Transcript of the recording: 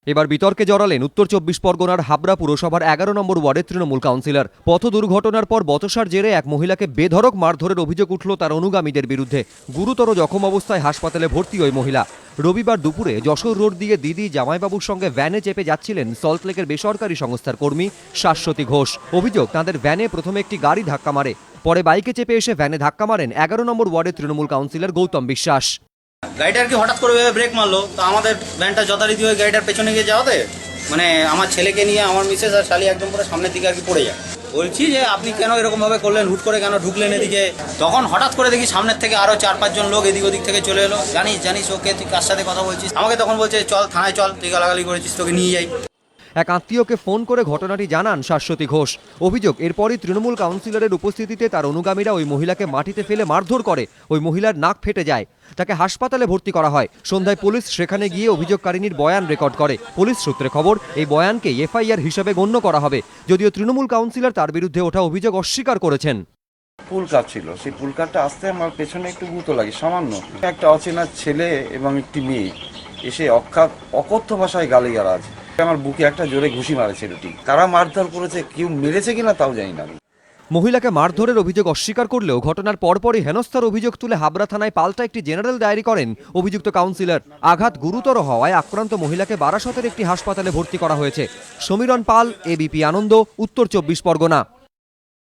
এবার বিতর্কে জড়ালেন উত্তর ২৪ পরগনার হাবড়া পুরসভার ১১ নম্বর ওয়ার্ডের তৃণমূল কাউন্সিলর। পথ দুর্ঘটনার পর বচসার জেরে এক মহিলাকে বেধড়ক মারধরের অভিযোগ উঠল তার অনুগামীদের বিরুদ্ধে। গুরুতর জখম অবস্থায় হাসপাতালে ভর্তি ওই মহিলা। রবিবার দুপুরে যশোর রোড দিয়ে দিদি জামাইবাবুর সঙ্গে ভ্যানে চেপে যাচ্ছিলেন সল্টলেকের বেসরকারি সংস্থার কর্মী শাশ্বতী ঘোষ। অভিযোগ, তাঁদের ভ্যানে প্রথমে একটি গাড়ি ধাক্কা মারে, পরে বাইকে চেপে এসে ভ্যানে ধাক্কা মারেন ১১ নম্বর ওয়ার্ডের তৃণমূল কাউন্সিলর গৌতম বিশ্বাস। গাড়িটার কি হঠাৎ করে ব্রেক মারলো, তো আমাদের ভ্যানটা যথারীতি হয়ে গাড়িটার পেছনে গিয়ে যাওয়াতে মানে আমার ছেলেকে নিয়ে আমার মিসেস আর শালি একদম পুরো সামনের দিকে আর কি পড়ে যায়। বলছি যে আপনি কেন এরকম ভাবে করলেন, হুট করে কেন ঢুকলেন এদিকে? তখন হঠাৎ করে দেখি সামনের থেকে আরো ৪-৫ জন লোক এদিক ওদিক থেকে চলে এলো। জানিস ওকে, তুই কার সাথে কথা বলছিস? আমাকে তখন বলছে চল থানায় চল, তুই গালাগালি করেছিস, তোকে নিয়ে যাই। এক আত্মীয়কে ফোন করে ঘটনাটি জানান শাশ্বতী ঘোষ। অভিযোগ, এরপরই তৃণমূল কাউন্সিলরের উপস্থিতিতে তার অনুগামীরা ওই মহিলাকে মাটিতে ফেলে মারধর করে। ওই মহিলার নাক ফেটে যায়, তাকে হাসপাতালে ভর্তি করা হয়। সন্ধ্যায় পুলিশ সেখানে গিয়ে অভিযোগকারিনীর বয়ান রেকর্ড করে। পুলিশ সূত্রে খবর, এই বয়ানকে এফআইআর হিসেবে গণ্য করা হবে, যদিও তৃণমূল কাউন্সিলর তার বিরুদ্ধে ওঠা অভিযোগ অস্বীকার করেছেন। পুল কাট ছিল, সেই পুল কাটটা আসতে আমার পেছনে একটু গুঁতো লাগে সামান্য। একটা অচেনা ছেলে এবং একটি মেয়ে এসে অকথ্য ভাষায় গালিগালাজ, আমার বুকে একটা জোরে ঘুষি মারে ছেলেটি। কারা মারধর করেছে, কেউ মেরেছে কিনা তাও জানি না। মহিলাকে মারধরের অভিযোগ অস্বীকার করলেও ঘটনার পরপরই হেনস্থার অভিযোগ তুলে হাবড়া থানায় পাল্টা একটি জেনারেল ডায়েরি করেন অভিযুক্ত কাউন্সিলর। আঘাত গুরুতর হওয়ায় আক্রান্ত মহিলাকে বারাসতের একটি হাসপাতালে ভর্তি করা হয়েছে। সমীরণ পাল, এবিপি আনন্দ, উত্তর ২৪ পরগনা।